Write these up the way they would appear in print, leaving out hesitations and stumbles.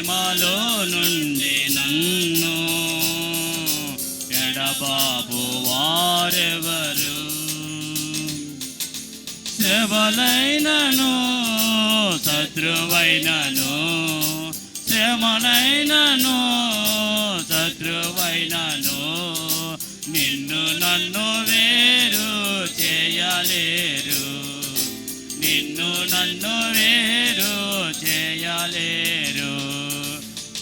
ప్రేమలో నుండి నన్ను ఎడబాబు వారెవరు? శ్రమలైనను శత్రువైనను, శ్రమలైనను శత్రువైనను, నిన్ను నన్ను వేరు చేయలేరు, నిన్ను నన్ను వేరు చేయలేరు.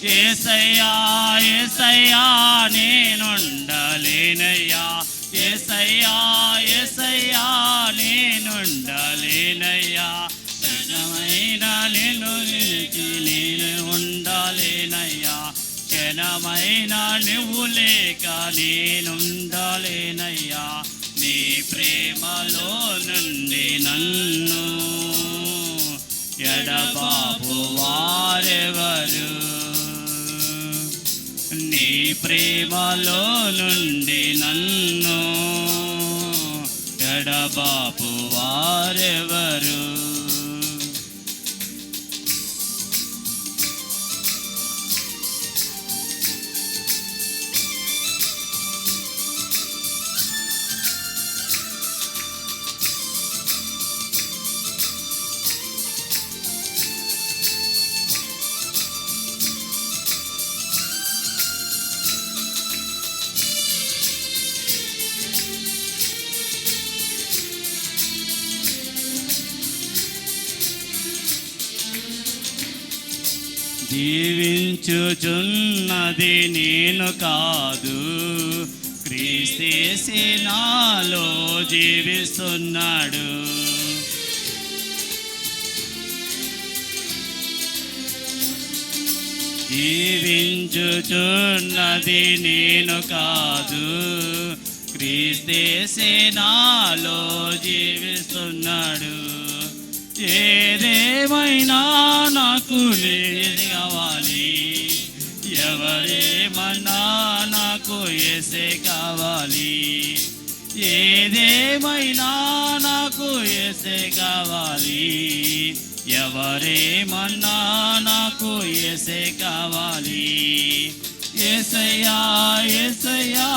యేసయ్యా యేసయ్యా నేనుండలేనయ్యా, యేసయ్యా యేసయ్యా నేనుండలేనయ్యా, క్షణమైన నిన్ను నిలిచి నేను ఉండాలేనయ్యా, క్షణమైన నువ్వు లేక నేనుండాలేనయ్యా. నీ ప్రేమలో నుండి నన్ను ఎడబాపు వారెవరు? నీ ప్రేమలో నుండి నన్ను ఎడబాపు వారెవరు? జీవించుచున్నది నేను కాదు, క్రీస్తు నాలో జీవిస్తున్నాడు. జీవించుచున్నది నేను కాదు, క్రీస్తు నాలో జీవిస్తున్నాడు. ఏదేమైనా నాకు నీది కావాలి, ఎవరేమన్నా నాకు యేసే కావాలి. ఏదేమైనా నాకు యేసే కావాలి, ఎవరేమన్నా నాకు యేసే కావాలి. యేసయ్యా యేసయ్యా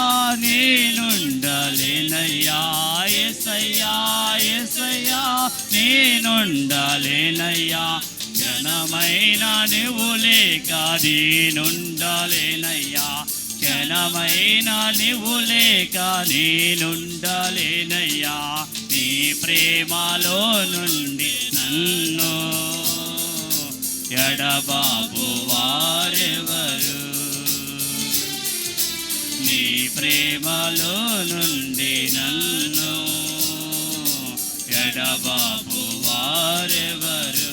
నేనుండలేనయ్యా, యేసయ్యా యేసయ్యా నేనుండలేనయ్యా, క్షణమైన నువ్వు లేక నేనుండలేనయ్యా, క్షణమైన నువ్వు లేక నేనుండలేనయ్యా. నీ ప్రేమలో నుండి నన్ను ఎడబాపు వారెవరు? నీ ప్రేమలో నుండి నన్ను ఎడబాపు వారెవరు?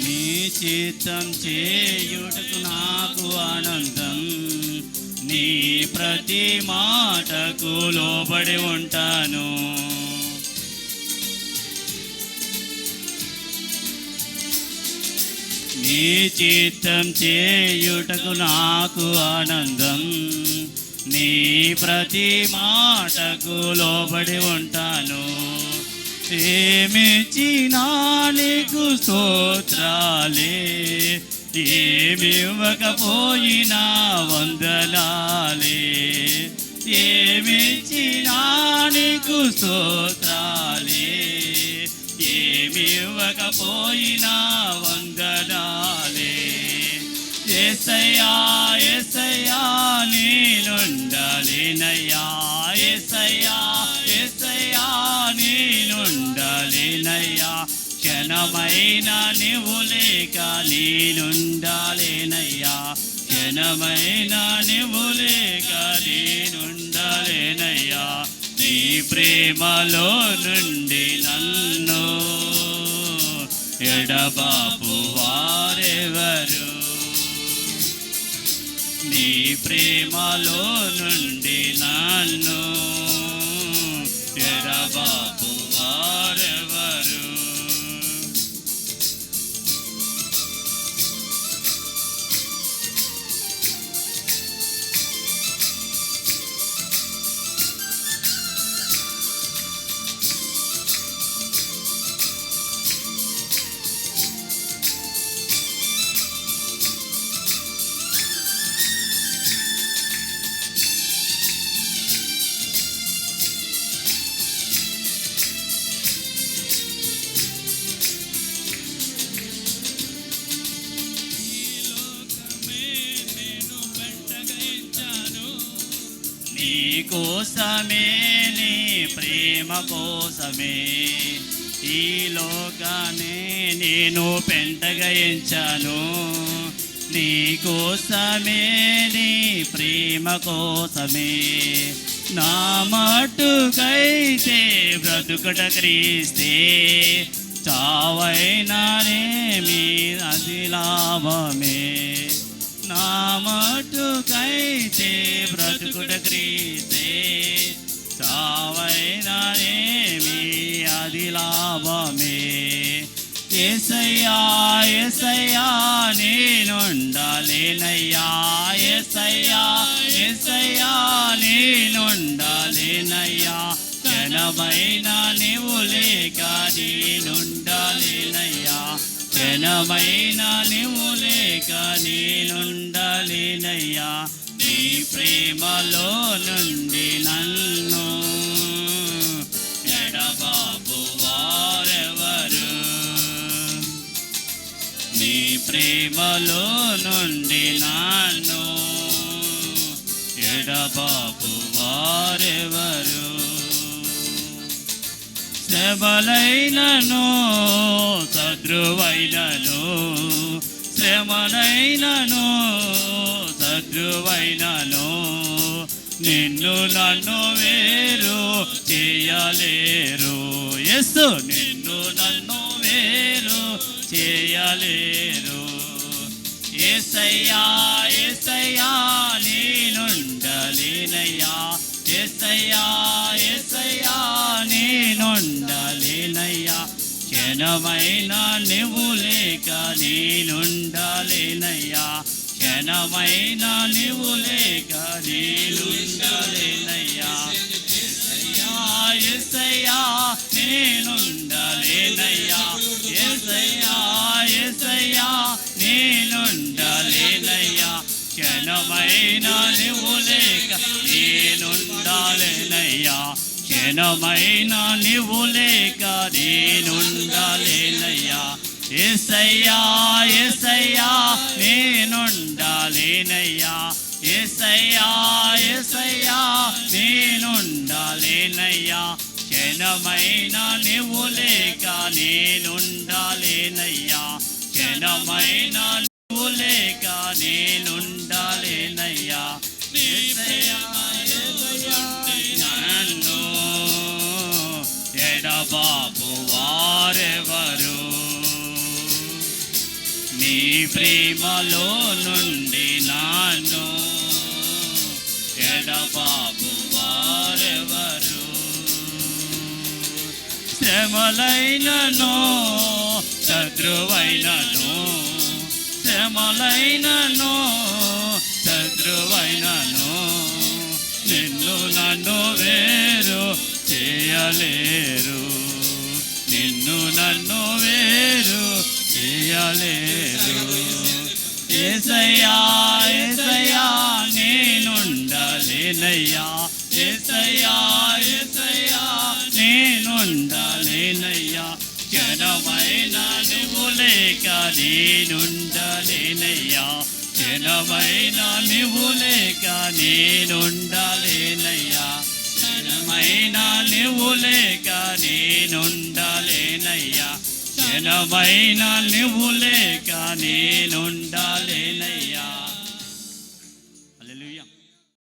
నీ చిత్తం చేయుటకు నాకు ఆనందం, నీ ప్రతి మాటకు లోబడి ఉంటాను. నీ చిత్తం చేయుటకు నాకు ఆనందం, నీ ప్రతి మాటకు లోబడి ఉంటాను. ఏమిచ్చినా నీకు స్తోత్రాలే, ఏమివ్వకపోయినా వందనాలే. ఏమిచ్చినా నీకు స్తోత్రాలే, ఏమివ్వకపోయినా వందనాలే. యేసయ్యా యేసయ్యా నేనుండలేనయ్యా, యేసయ్యా క్షణమైన నువ్వు లేక నేనుండలేనయ్యా నీ ప్రేమలో నుండి నన్ను ఎడబాపు వారెవరు నీ ప్రేమలో నుండి నన్ను ఎడబాపు వారెవరు నీ కోసమే నీ ప్రేమ కోసమే ఈ లోకాన్ని నేను పెంటగా ఎంచాను నీ కోసమే నీ ప్రేమ కోసమే నా మట్టుకైతే బ్రతుకట క్రీస్తే చావైనానేమి అది లాభమే నా మట్టుకైతే బ్రతుకుట క్రీస్తే చావైనానేమి అది లాభమే యేసయ్యా యేసయ్యా నేనుండాలేనయ్యా యేసయ్యా యేసయ్యా నేనుండాలేనయ్యా క్షణమైన నీవు లేక నేనుండాలేనయ్యా క్షణమైన నీవు లేక నేనుండాలేనయ్యా నీ ప్రేమలో నుండి నన్ను ఎడబాపు వారెవరు నీ ప్రేమలో నుండి నన్ను ఎడబాపు వారెవరు శ్రమలైనను శత్రువైనను శ్రమలైనను శత్రువైనను నిన్ను నన్ను వేరు చేయలేరు యేసు నిన్ను నన్ను వేరు చేయలేరు యేసయ్యా యేసయ్యా నేనుండాలేనయ్యా యేసయ్యా యేసయ్యా నేనుండాలేనయ్యా క్షణమైన నువ్వు లేక నేనుండాలేనయ్యా క్షణమైన నువ్వు లేక నేనుండాలేనయ్యా యేసయ్యా యేసయ్యా నేనుండాలేనయ్యా యేసయ్యా యేసయ్యా నేనుండాలేనయ్యా క్షణమైన నువ్వు లేక నేనుండాలేనయ్యా క్షణమైన నువ్వు లేక నేనుండాలేనయ్యా యేసయ్యా యేసయ్యా నేనుండాలేనయ్యా యేసయ్యా యేసయ్యా నేనుండాలేనయ్యా క్షణమైన నువ్వు లేక నేనుండాలేనయ్యా క్షణమైన నువ్వు లేక నేనుండాలేనయ్యా యేసయ్యా యేసయ్యా నన్ను ఎడబాపు వారెవరు నీ ప్రేమలో నుండి నన్ను ఎడబాపు వారెవరు శ్రమలైనను శత్రువైనను శ్రమలైనను శత్రువైనను నిన్ను నన్ను వేరు చేయలేరు నిన్ను నన్ను వేరు చేయలేరు యేసయ్యా యేసయ్యా నేనుండాలేనయ్యా యేసయ్యా యేసయ్యా నేనుండాలేనయ్యా క్షణమైన నువ్వు లేక నేనుండాలేనయ్యా క్షణమైన నువ్వు లేక నేనుండాలేనయ్యా క్షణమైన నువ్వు లేక నేనుండాలేనయ్యా క్షణమైన నువ్వు లేక నేనుండాలేనయ్యా హల్లెలూయా